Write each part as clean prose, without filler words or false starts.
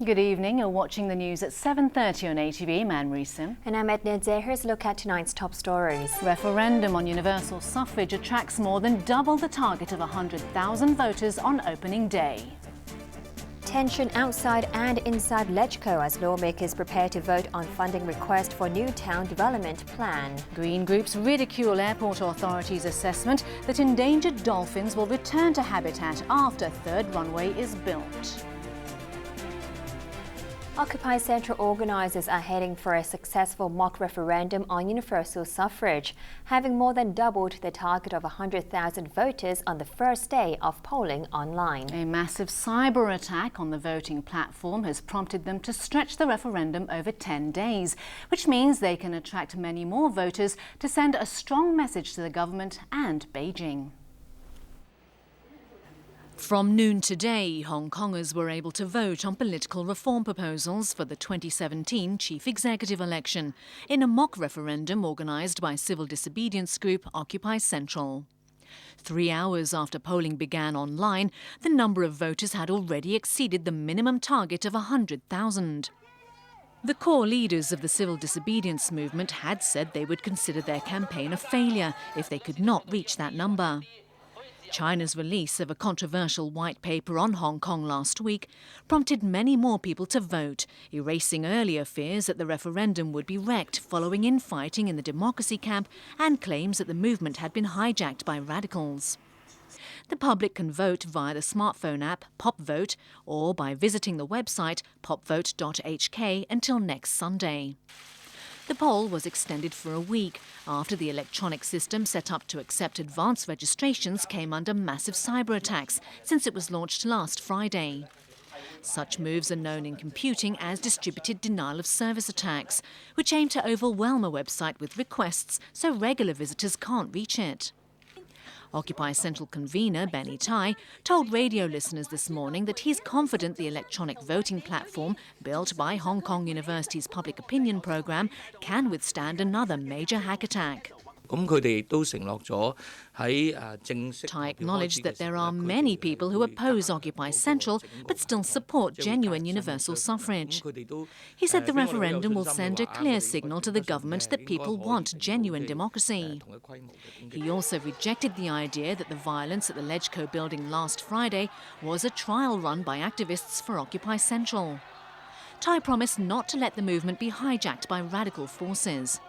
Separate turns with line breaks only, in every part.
Good evening. You're watching the news at 7:30 on ATV. I'm Risa.
And I'm Edna. Here's a look at tonight's top stories.
Referendum on universal suffrage attracts more than double the target of 100,000 voters on opening day.
Tension outside and inside LegCo as lawmakers prepare to vote on funding request for new town development plan.
Green groups ridicule airport authorities' assessment that endangered dolphins will return to habitat after third runway is built.
Occupy Central organisers are heading for a successful mock referendum on universal suffrage, having more than doubled the target of 100,000 voters on the first day of polling online.
A massive cyber attack on the voting platform has prompted them to stretch the referendum over 10 days, which means they can attract many more voters to send a strong message to the government and Beijing. From noon today, Hong Kongers were able to vote on political reform proposals for the 2017 chief executive election in a mock referendum organised by civil disobedience group Occupy Central. 3 hours after polling began online, the number of voters had already exceeded the minimum target of 100,000. The core leaders of the civil disobedience movement had said they would consider their campaign a failure if they could not reach that number. China's release of a controversial white paper on Hong Kong last week prompted many more people to vote, erasing earlier fears that the referendum would be wrecked following infighting in the democracy camp and claims that the movement had been hijacked by radicals. The public can vote via the smartphone app PopVote or by visiting the website popvote.hk until next Sunday. The poll was extended for a week after the electronic system set up to accept advance registrations came under massive cyber attacks since it was launched last Friday. Such moves are known in computing as distributed denial of service attacks, which aim to overwhelm a website with requests so regular visitors can't reach it. Occupy Central convener Benny Tai told radio listeners this morning that he's confident the electronic voting platform built by Hong Kong University's public opinion program can withstand another major hack attack. Tai acknowledged that there are many people who oppose Occupy Central but still support genuine universal suffrage. He said the referendum will send a clear signal to the government that people want genuine democracy. He also rejected the idea that the violence at the LegCo building last Friday was a trial run by activists for Occupy Central. Tai promised not to let the movement be hijacked by radical forces.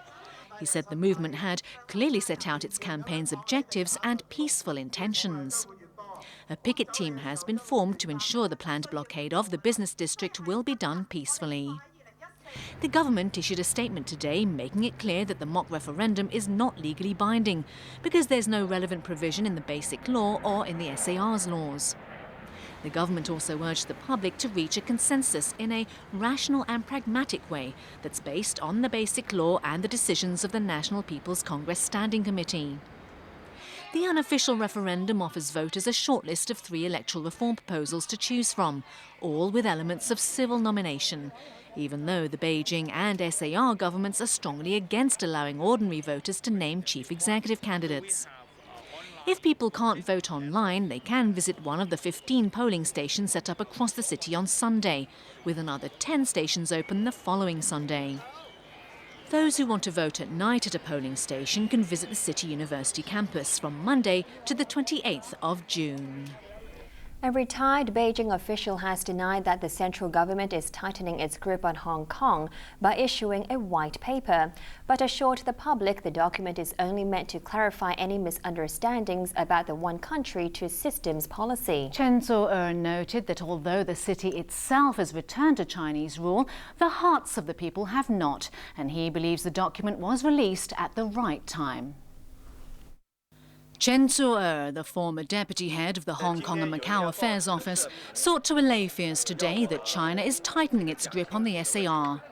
He said the movement had clearly set out its campaign's objectives and peaceful intentions. A picket team has been formed to ensure the planned blockade of the business district will be done peacefully. The government issued a statement today making it clear that the mock referendum is not legally binding because there's no relevant provision in the Basic Law or in the SAR's laws. The government also urged the public to reach a consensus in a rational and pragmatic way that's based on the Basic Law and the decisions of the National People's Congress Standing Committee. The unofficial referendum offers voters a shortlist of 3 electoral reform proposals to choose from, all with elements of civil nomination, even though the Beijing and SAR governments are strongly against allowing ordinary voters to name chief executive candidates. If people can't vote online, they can visit one of the 15 polling stations set up across the city on Sunday, with another 10 stations open the following Sunday. Those who want to vote at night at a polling station can visit the City University campus from Monday to the 28th of June.
A retired Beijing official has denied that the central government is tightening its grip on Hong Kong by issuing a white paper, but assured the public the document is only meant to clarify any misunderstandings about the one country, two systems policy.
Chen Zuo-er noted that although the city itself has returned to Chinese rule, the hearts of the people have not, and he believes the document was released at the right time. Chen Zuo-er, the former deputy head of the Hong Kong and Macau Affairs Office, sought to allay fears today that China is tightening its grip on the SAR.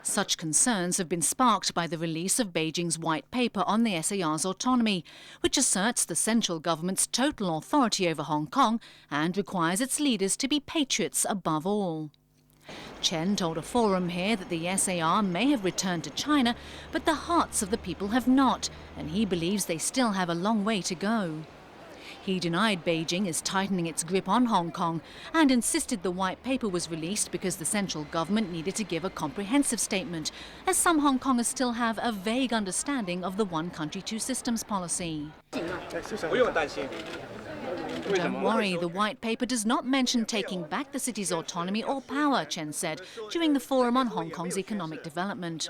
Such concerns have been sparked by the release of Beijing's white paper on the SAR's autonomy, which asserts the central government's total authority over Hong Kong and requires its leaders to be patriots above all. Chen told a forum here that the SAR may have returned to China, but the hearts of the people have not, and he believes they still have a long way to go. He denied Beijing is tightening its grip on Hong Kong and insisted the white paper was released because the central government needed to give a comprehensive statement, as some Hong Kongers still have a vague understanding of the one country, two systems policy. Don't worry, the white paper does not mention taking back the city's autonomy or power, Chen said during the Forum on Hong Kong's economic development.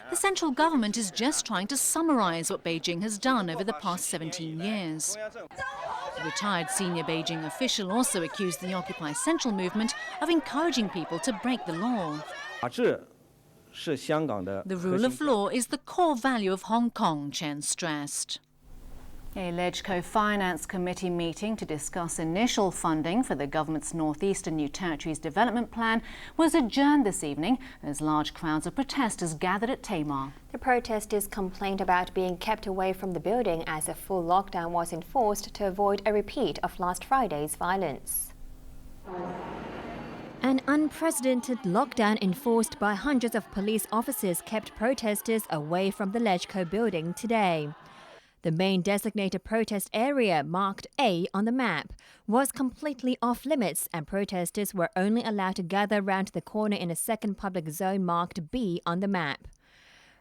The central government is just trying to summarize what Beijing has done over the past 17 years. A retired senior Beijing official also accused the Occupy Central movement of encouraging people to break the law. The rule of law is the core value of Hong Kong, Chen stressed. A LegCo Finance Committee meeting to discuss initial funding for the government's Northeastern New Territories development plan was adjourned this evening as large crowds of protesters gathered at Tamar.
The protesters complained about being kept away from the building as a full lockdown was enforced to avoid a repeat of last Friday's violence. An unprecedented lockdown enforced by hundreds of police officers kept protesters away from the LegCo building today. The main designated protest area, marked A on the map, was completely off limits and protesters were only allowed to gather round the corner in a second public zone marked B on the map.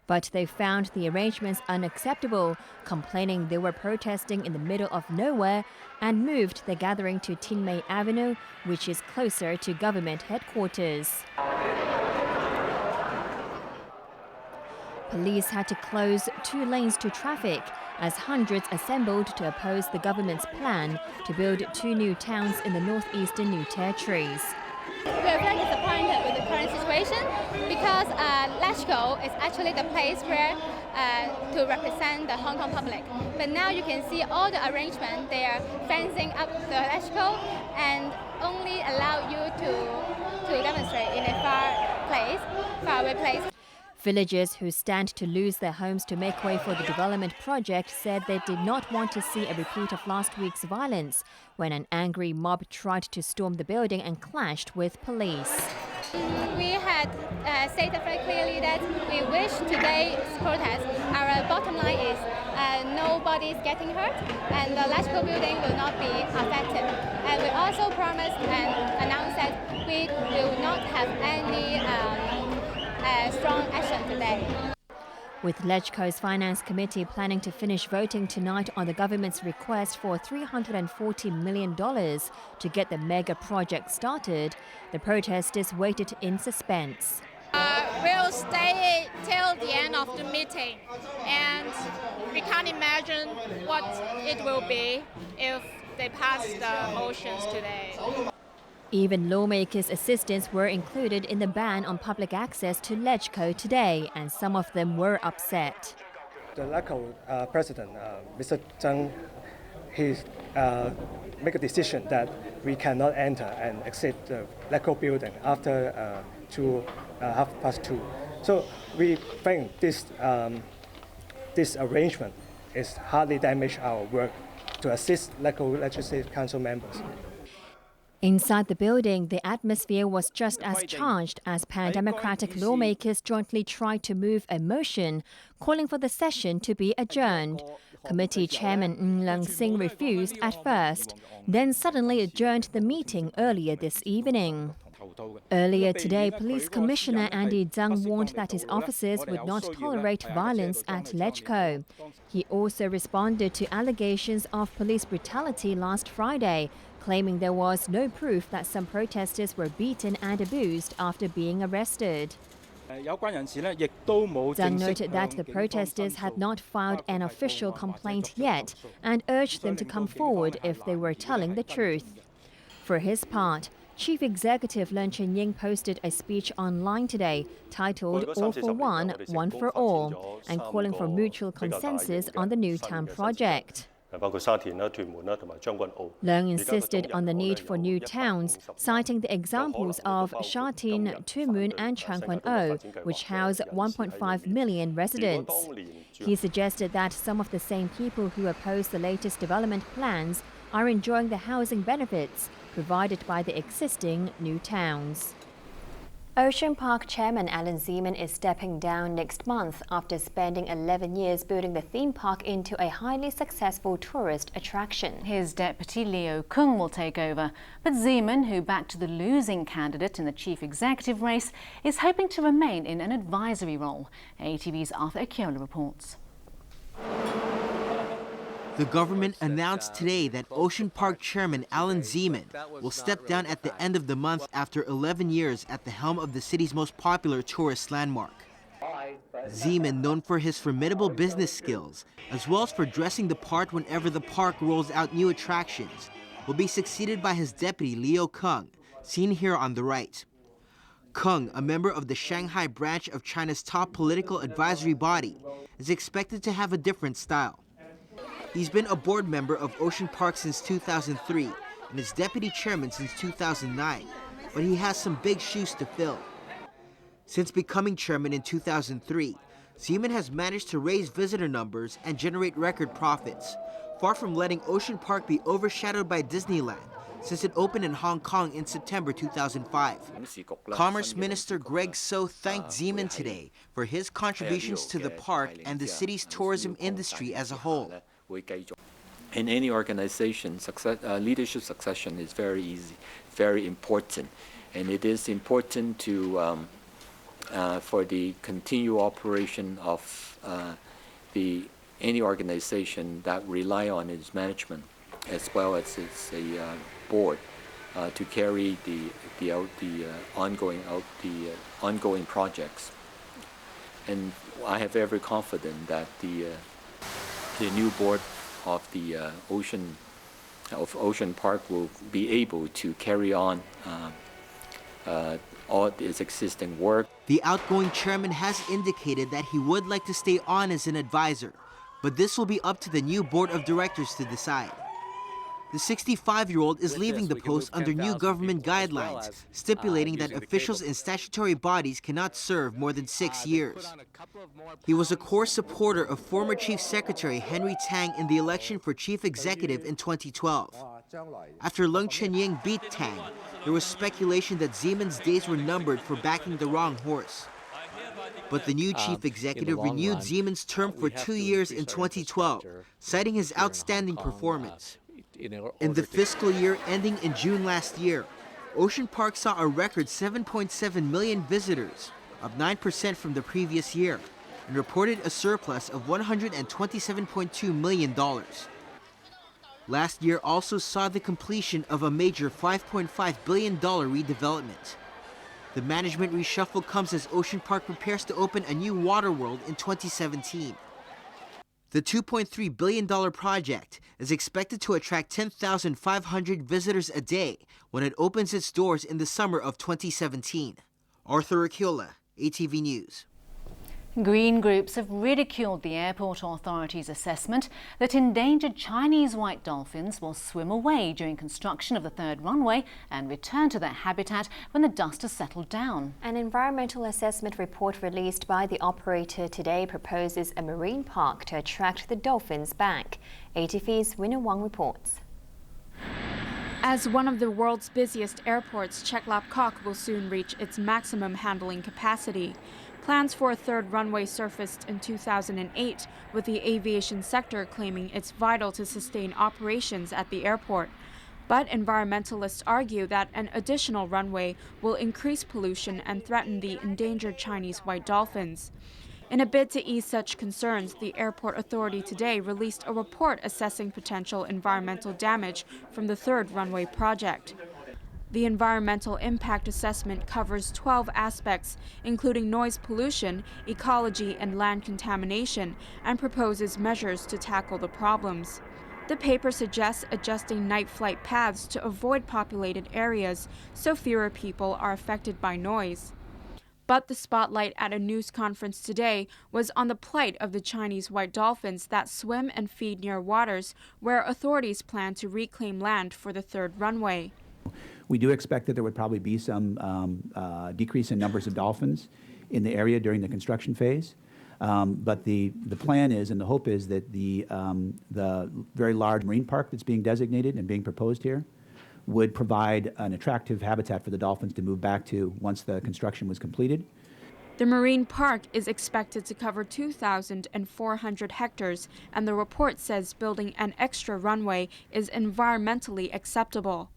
But they found the arrangements unacceptable, complaining they were protesting in the middle of nowhere and moved the gathering to Tin Mei Avenue, which is closer to government headquarters. Police had to close 2 lanes to traffic as hundreds assembled to oppose the government's plan to build 2 new towns in the northeastern New Territories.
We are very disappointed with the current situation because LegCo is actually the place where to represent the Hong Kong public. But now you can see all the arrangement. They are fencing up the LegCo and only allow you to demonstrate in a faraway place.
Villagers who stand to lose their homes to make way for the development project said they did not want to see a repeat of last week's violence when an angry mob tried to storm the building and clashed with police.
We had stated very clearly that we wish today's protest, our bottom line is nobody's getting hurt and the LegCo building will not be affected. And we also promised and announced that we will not have any strong action today.
With LegCo's Finance Committee planning to finish voting tonight on the government's request for $340 million to get the mega project started, the protesters waited in suspense.
We'll stay till the end of the meeting, and we can't imagine what it will be if they pass the motions today.
Even lawmakers' assistants were included in the ban on public access to LegCo today, and some of them were upset.
The LegCo president, Mr. Zhang, he make a decision that we cannot enter and exit the LegCo building after 2:30. So we think this arrangement is hardly damage our work to assist LegCo Legislative Council members.
Inside the building, the atmosphere was just as charged as pan-democratic lawmakers jointly tried to move a motion calling for the session to be adjourned. Committee Chairman Leung refused at first, then suddenly adjourned the meeting earlier this evening. Earlier today, Police Commissioner Andy Zhang warned that his officers would not tolerate violence at LegCo. He also responded to allegations of police brutality last Friday, claiming there was no proof that some protesters were beaten and abused after being arrested. Zhang noted that the protesters had not filed an official complaint yet and urged them to come forward if they were telling the truth. For his part, Chief Executive Leung Chun-ying posted a speech online today titled All for One, One for All, and calling for mutual consensus on the new town project. Leung insisted on the need for new towns, citing the examples of Sha Tin, Tu Mun and Tseung Kwan O, which house 1.5 million residents. He suggested that some of the same people who oppose the latest development plans are enjoying the housing benefits provided by the existing new towns. Ocean Park Chairman Alan Zeman is stepping down next month after spending 11 years building the theme park into a highly successful tourist attraction.
His deputy Leung will take over, but Zeman, who backed the losing candidate in the chief executive race, is hoping to remain in an advisory role. ATV's Arthur Akiola reports.
The government announced today that Ocean Park Chairman Alan Zeman will step down at the end of the month after 11 years at the helm of the city's most popular tourist landmark. Zeman, known for his formidable business skills, as well as for dressing the part whenever the park rolls out new attractions, will be succeeded by his deputy Leung, seen here on the right. Kung, a member of the Shanghai branch of China's top political advisory body, is expected to have a different style. He's been a board member of Ocean Park since 2003 and is deputy chairman since 2009, but he has some big shoes to fill. Since becoming chairman in 2003, Zeman has managed to raise visitor numbers and generate record profits, far from letting Ocean Park be overshadowed by Disneyland since it opened in Hong Kong in September 2005. Commerce Minister Greg So thanked Zeman today for his contributions to the park and the city's tourism industry as a whole.
In any organization, leadership succession is very easy, very important, and it is important to for the continued operation of any organization that rely on its management as well as its board to carry the ongoing projects. And I have every confidence that the new board of the Ocean Park will be able to carry on all its existing work.
The outgoing chairman has indicated that he would like to stay on as an advisor, but this will be up to the new board of directors to decide. The 65-year-old is leaving the post under new government guidelines, stipulating that officials in statutory bodies cannot serve more than 6 years. He was a core supporter of former Chief Secretary Henry Tang in the election for Chief Executive in 2012. After Leung Chen-ying beat Tang, there was speculation that Zeman's days were numbered for backing the wrong horse. But the new chief executive renewed Zeman's term for 2 years in 2012, citing his outstanding performance. In the fiscal year ending in June last year, Ocean Park saw a record 7.7 million visitors, up 9% from the previous year, and reported a surplus of $127.2 million. Last year also saw the completion of a major $5.5 billion redevelopment. The management reshuffle comes as Ocean Park prepares to open a new water world in 2017. The $2.3 billion project is expected to attract 10,500 visitors a day when it opens its doors in the summer of 2017. Arthur Akiola, ATV News.
Green groups have ridiculed the airport authorities' assessment that endangered Chinese white dolphins will swim away during construction of the third runway and return to their habitat when the dust has settled down.
An environmental assessment report released by the operator today proposes a marine park to attract the dolphins back. ATV's Winner Wang reports.
As one of the world's busiest airports, Cheklapkok will soon reach its maximum handling capacity. Plans for a third runway surfaced in 2008, with the aviation sector claiming it's vital to sustain operations at the airport. But environmentalists argue that an additional runway will increase pollution and threaten the endangered Chinese white dolphins. In a bid to ease such concerns, the airport authority today released a report assessing potential environmental damage from the third runway project. The environmental impact assessment covers 12 aspects, including noise pollution, ecology, and land contamination, and proposes measures to tackle the problems. The paper suggests adjusting night flight paths to avoid populated areas so fewer people are affected by noise. But the spotlight at a news conference today was on the plight of the Chinese white dolphins that swim and feed near waters where authorities plan to reclaim land for the third runway.
We do expect that there would probably be some decrease in numbers of dolphins in the area during the construction phase. But the plan is, and the hope is, that the very large marine park that's being designated and being proposed here would provide an attractive habitat for the dolphins to move back to once the construction was completed.
The marine park is expected to cover 2,400 hectares, and the report says building an extra runway is environmentally acceptable.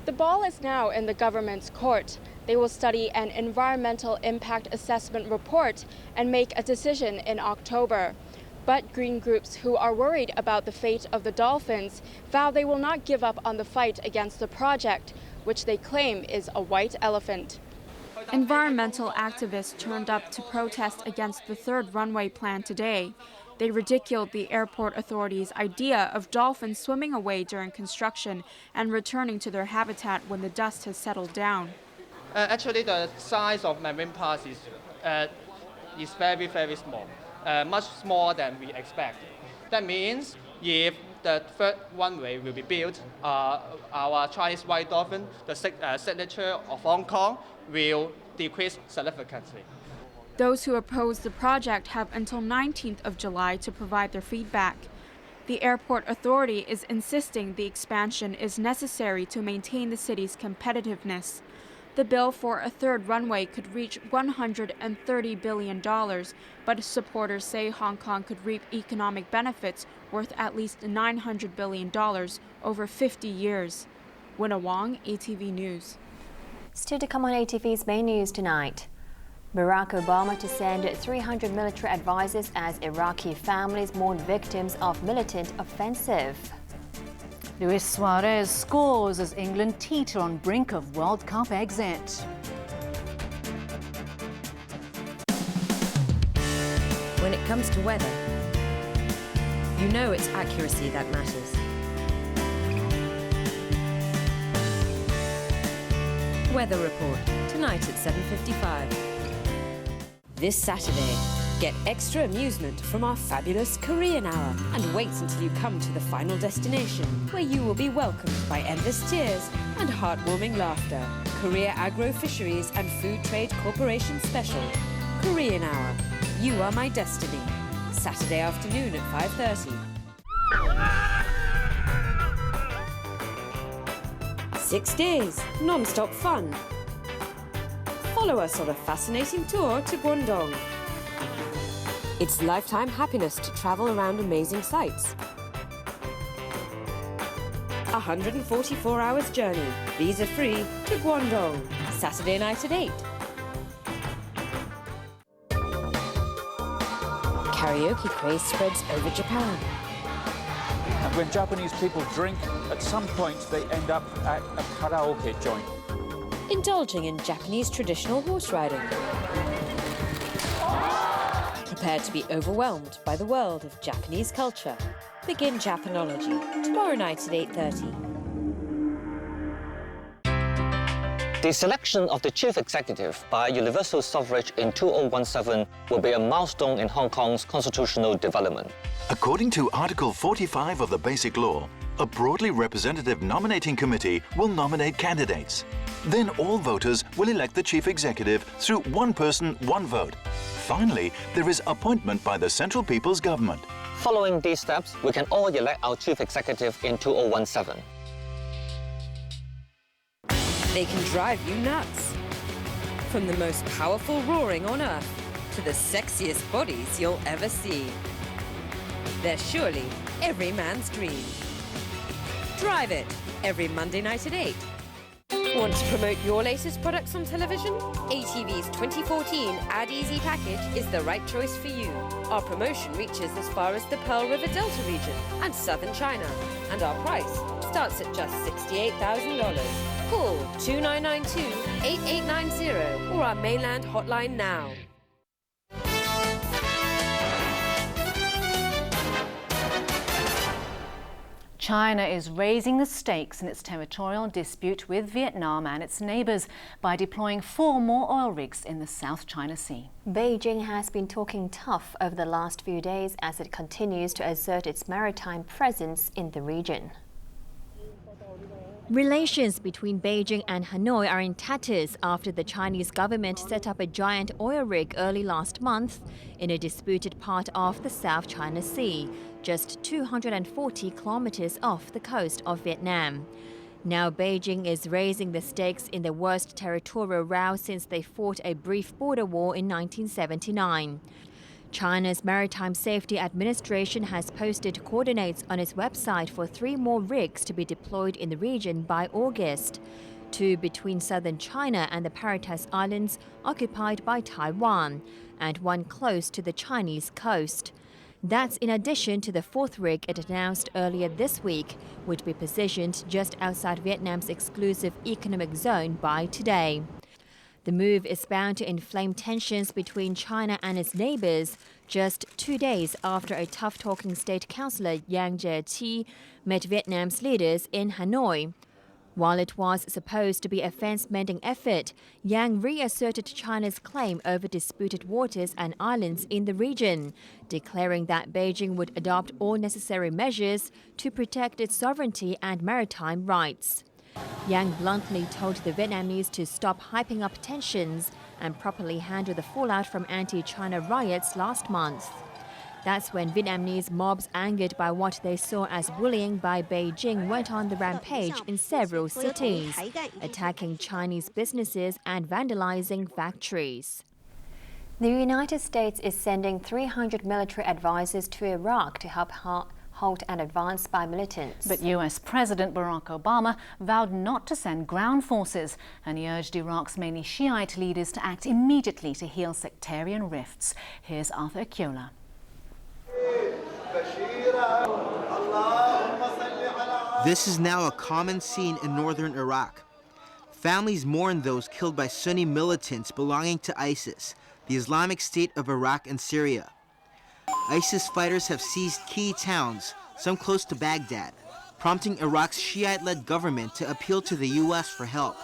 The ball is now in the government's court. They will study an environmental impact assessment report and make a decision in October. But green groups who are worried about the fate of the dolphins vow they will not give up on the fight against the project, which they claim is a white elephant. Environmental activists turned up to protest against the third runway plan today. They ridiculed the airport authority's idea of dolphins swimming away during construction and returning to their habitat when the dust has settled down.
Actually, the size of marine parks is very, very small, much smaller than we expect. That means if the third runway will be built, our Chinese white dolphin, the signature of Hong Kong, will decrease significantly.
Those who oppose the project have until 19th of July to provide their feedback. The airport authority is insisting the expansion is necessary to maintain the city's competitiveness. The bill for a third runway could reach $130 billion, but supporters say Hong Kong could reap economic benefits worth at least $900 billion over 50 years. Winna Wong, ATV News.
Still to come on ATV's main news tonight. Barack Obama to send 300 military advisors as Iraqi families mourn victims of militant offensive.
Luis Suarez scores as England teeter on brink of World Cup exit.
When it comes to weather, you know it's accuracy that matters. Weather report, tonight at 7:55. This Saturday, get extra amusement from our fabulous Korean Hour and wait until you come to the final destination, where you will be welcomed by endless tears and heartwarming laughter. Korea Agro Fisheries and Food Trade Corporation Special. Korean Hour, you are my destiny. Saturday afternoon at 5:30. 6 days, non-stop fun. Follow us on a fascinating tour to Guangdong. It's lifetime happiness to travel around amazing sights. 144 hours journey, visa-free to Guangdong. Saturday night at 8. Karaoke craze spreads over Japan.
And when Japanese people drink, at some point they end up at a karaoke joint.
Indulging in Japanese traditional horse riding. Prepare to be overwhelmed by the world of Japanese culture. Begin Japanology, tomorrow night at 8:30.
The selection of the chief executive by universal suffrage in 2017 will be a milestone in Hong Kong's constitutional development.
According to Article 45 of the Basic Law, a broadly representative nominating committee will nominate candidates. Then all voters will elect the chief executive through one person, one vote. Finally, there is appointment by the Central People's Government.
Following these steps, we can all elect our chief executive in 2017.
They can drive you nuts. From the most powerful roaring on Earth to the sexiest bodies you'll ever see. They're surely every man's dream. Drive it every Monday night at 8. Want to promote your latest products on television? ATV's 2014 Ad Easy package is the right choice for you. Our promotion reaches as far as the Pearl River Delta region and southern China. And our price starts at just $68,000. Call 2992-8890 or our mainland hotline now.
China is raising the stakes in its territorial dispute with Vietnam and its neighbours by deploying 4 more oil rigs in the South China Sea.
Beijing has been talking tough over the last few days as it continues to assert its maritime presence in the region.
Relations between Beijing and Hanoi are in tatters after the Chinese government set up a giant oil rig early last month in a disputed part of the South China Sea, just 240 kilometers off the coast of Vietnam. Now Beijing is raising the stakes in the worst territorial row since they fought a brief border war in 1979. China's Maritime Safety Administration has posted coordinates on its website for 3 more rigs to be deployed in the region by August. 2 between southern China and the Paradise Islands occupied by Taiwan, and 1 close to the Chinese coast. That's in addition to the 4th rig it announced earlier this week, would be positioned just outside Vietnam's exclusive economic zone by today. The move is bound to inflame tensions between China and its neighbors, just 2 days after a tough-talking state councillor Yang Jiechi met Vietnam's leaders in Hanoi. While it was supposed to be a fence-mending effort, Yang reasserted China's claim over disputed waters and islands in the region, declaring that Beijing would adopt all necessary measures to protect its sovereignty and maritime rights. Yang bluntly told the Vietnamese to stop hyping up tensions and properly handle the fallout from anti-China riots last month. That's when Vietnamese mobs angered by what they saw as bullying by Beijing went on the rampage in several cities, attacking Chinese businesses and vandalizing factories.
The United States is sending 300 military advisors to Iraq to help halt an advance by militants.
But US President Barack Obama vowed not to send ground forces, and he urged Iraq's mainly Shiite leaders to act immediately to heal sectarian rifts. Here's Arthur Akiola.
This is now a common scene in northern Iraq. Families mourn those killed by Sunni militants belonging to ISIS, the Islamic State of Iraq and Syria. ISIS fighters have seized key towns, some close to Baghdad, prompting Iraq's Shiite-led government to appeal to the U.S. for help.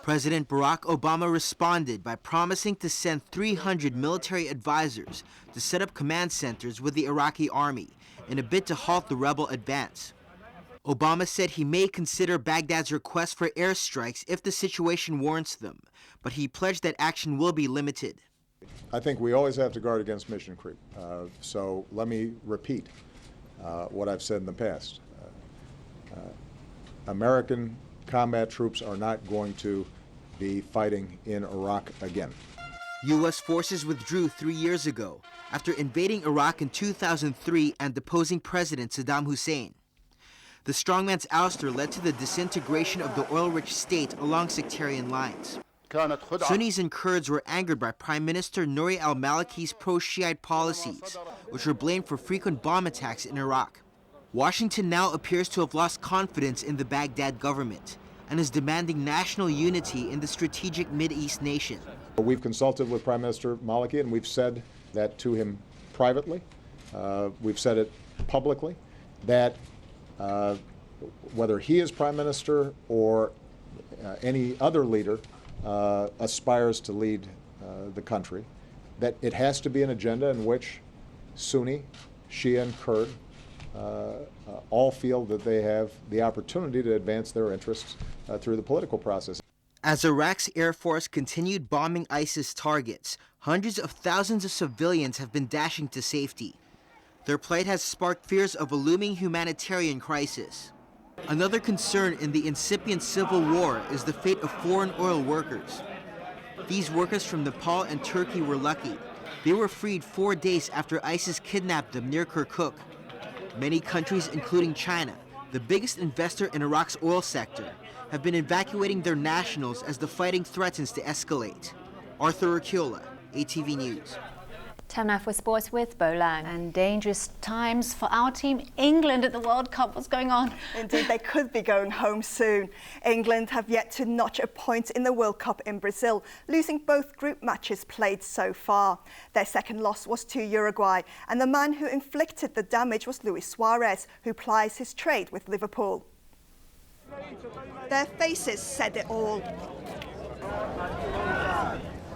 President Barack Obama responded by promising to send 300 military advisors to set up command centers with the Iraqi army in a bid to halt the rebel advance. Obama said he may consider Baghdad's request for airstrikes if the situation warrants them, but he pledged that action will be limited.
I think we always have to guard against mission creep. So let me repeat what I've said in the past. American combat troops are not going to be fighting in Iraq again.
U.S. forces withdrew 3 years ago after invading Iraq in 2003 and deposing President Saddam Hussein. The strongman's ouster led to the disintegration of the oil-rich state along sectarian lines. Sunnis and Kurds were angered by Prime Minister Nouri al-Maliki's pro-Shiite policies, which were blamed for frequent bomb attacks in Iraq. Washington now appears to have lost confidence in the Baghdad government and is demanding national unity in the strategic Mideast nation.
We've consulted with Prime Minister Maliki, and we've said that to him privately. We've said it publicly, that whether he is Prime Minister or any other leader aspires to lead the country, that it has to be an agenda in which Sunni, Shia, and Kurd all feel that they have the opportunity to advance their interests through the political process.
As Iraq's Air Force continued bombing ISIS targets, hundreds of thousands of civilians have been dashing to safety. Their plight has sparked fears of a looming humanitarian crisis. Another concern in the incipient civil war is the fate of foreign oil workers. These workers from Nepal and Turkey were lucky. They were freed 4 days after ISIS kidnapped them near Kirkuk. Many countries, including China, the biggest investor in Iraq's oil sector, have been evacuating their nationals as the fighting threatens to escalate. Arthur Akiola, ATV News.
Time now for sports with Bo Leung.
And dangerous times for our team England at the World Cup. What's going on?
Indeed, they could be going home soon. England have yet to notch a point in the World Cup in Brazil, losing both group matches played so far. Their second loss was to Uruguay, and the man who inflicted the damage was Luis Suarez, who plies his trade with Liverpool. Their faces said it all.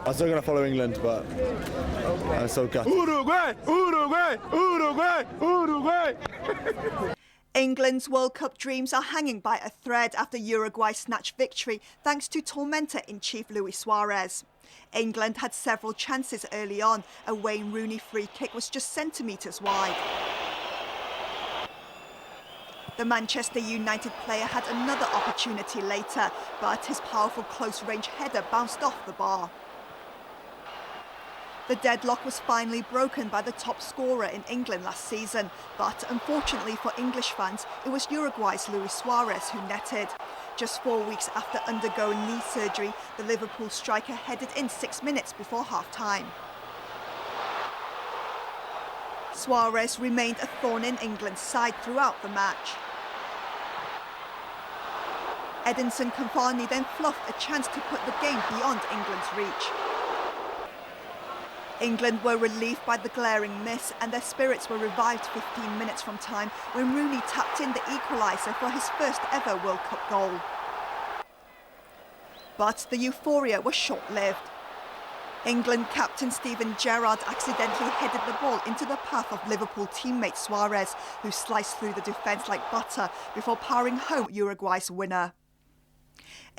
I'm still going to follow England, but I'm so gutted.
Uruguay! Uruguay! Uruguay! Uruguay! England's World Cup dreams are hanging by a thread after Uruguay snatched victory thanks to tormentor-in-chief Luis Suarez. England had several chances early on. A Wayne Rooney free kick was just centimetres wide. The Manchester United player had another opportunity later, but his powerful close-range header bounced off the bar. The deadlock was finally broken by the top scorer in England last season, but unfortunately for English fans, it was Uruguay's Luis Suarez who netted. Just 4 weeks after undergoing knee surgery, the Liverpool striker headed in 6 minutes before half-time. Suarez remained a thorn in England's side throughout the match. Edinson Cavani then fluffed a chance to put the game beyond England's reach. England were relieved by the glaring miss, and their spirits were revived 15 minutes from time when Rooney tapped in the equaliser for his first ever World Cup goal. But the euphoria was short-lived. England captain Steven Gerrard accidentally headed the ball into the path of Liverpool teammate Suarez, who sliced through the defence like butter before powering home Uruguay's winner.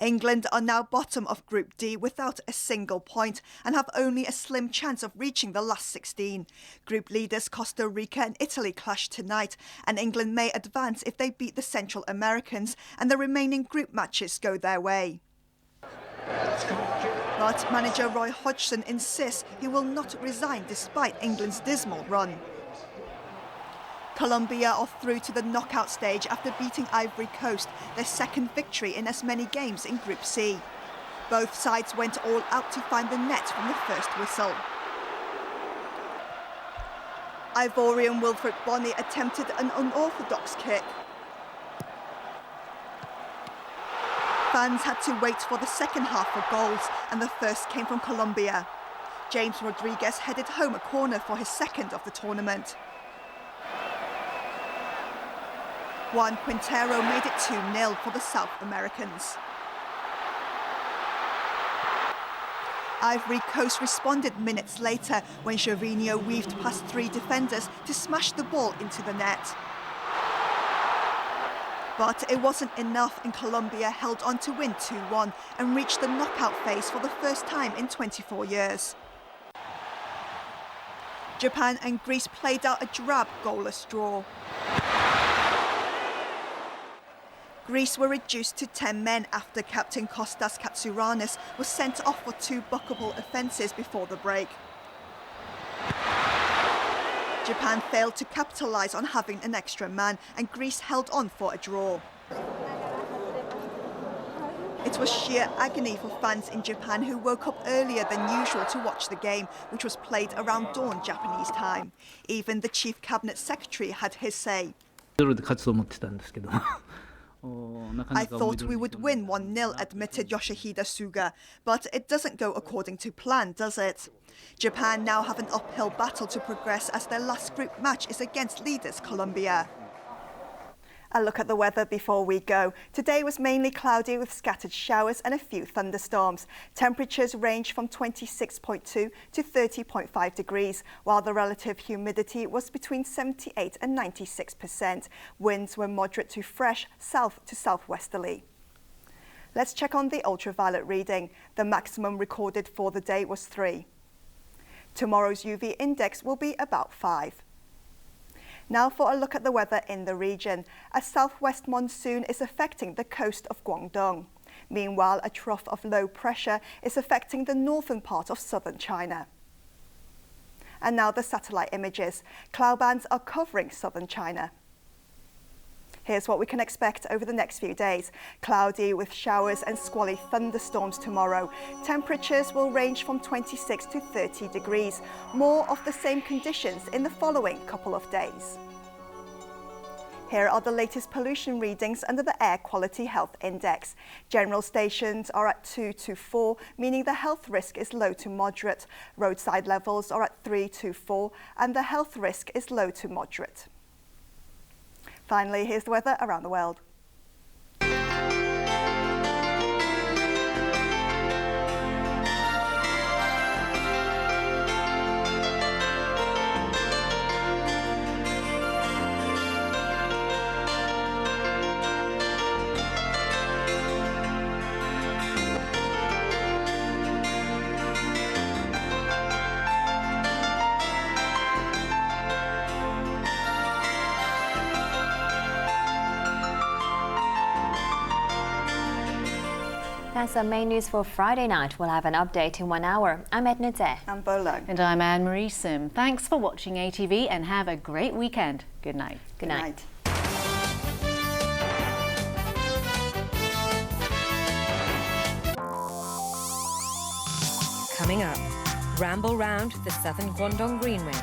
England are now bottom of Group D without a single point and have only a slim chance of reaching the last 16. Group leaders Costa Rica and Italy clash tonight, and England may advance if they beat the Central Americans and the remaining group matches go their way. But manager Roy Hodgson insists he will not resign despite England's dismal run. Colombia are through to the knockout stage after beating Ivory Coast, their second victory in as many games in Group C. Both sides went all out to find the net from the first whistle. Ivorian Wilfred Bony attempted an unorthodox kick. Fans had to wait for the second half for goals, and the first came from Colombia. James Rodriguez headed home a corner for his second of the tournament. Juan Quintero made it 2-0 for the South Americans. Ivory Coast responded minutes later when Gervinho weaved past 3 defenders to smash the ball into the net. But it wasn't enough, and Colombia held on to win 2-1 and reached the knockout phase for the first time in 24 years. Japan and Greece played out a drab goalless draw. Greece were reduced to 10 men after captain Kostas Katsouranis was sent off for 2 bookable offences before the break. Japan failed to capitalise on having an extra man, and Greece held on for a draw. It was sheer agony for fans in Japan who woke up earlier than usual to watch the game, which was played around dawn Japanese time. Even the chief cabinet secretary had his say. I thought we would win 1-0, admitted Yoshihide Suga, but it doesn't go according to plan, does it? Japan now have an uphill battle to progress as their last group match is against leaders Colombia. A look at the weather before we go. Today was mainly cloudy with scattered showers and a few thunderstorms. Temperatures range from 26.2 to 30.5 degrees, while the relative humidity was between 78 and 96%. Winds were moderate to fresh, south to southwesterly. Let's check on the ultraviolet reading. The maximum recorded for the day was 3. Tomorrow's UV index will be about 5. Now for a look at the weather in the region. A southwest monsoon is affecting the coast of Guangdong. Meanwhile, a trough of low pressure is affecting the northern part of southern China. And now the satellite images. Cloud bands are covering southern China. Here's what we can expect over the next few days. Cloudy with showers and squally thunderstorms tomorrow. Temperatures will range from 26 to 30 degrees. More of the same conditions in the following couple of days. Here are the latest pollution readings under the Air Quality Health Index. General stations are at 2 to 4, meaning the health risk is low to moderate. Roadside levels are at 3 to 4, and the health risk is low to moderate. Finally, here's the weather around the world.
That's our main news for Friday night. We'll have an update in 1 hour. I'm Edna.
I'm Leung.
And I'm Anne-Marie Sim. Thanks for watching ATV and have a great weekend. Good night.
Good night.
Coming up, ramble round the southern Guangdong Greenway.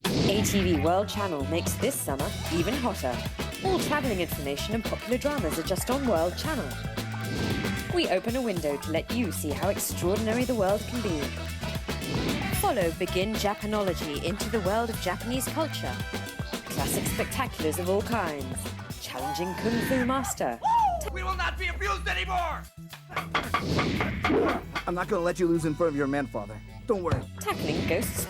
ATV World Channel makes this summer even hotter. All travelling information and popular dramas are just on World Channel. We open a window to let you see how extraordinary the world can be. Follow Begin Japanology into the world of Japanese culture. Classic spectaculars of all kinds. Challenging Kung Fu Master.
We will not be abused anymore!
I'm not going to let you lose in front of your man, Father. Don't worry.
Tackling ghosts.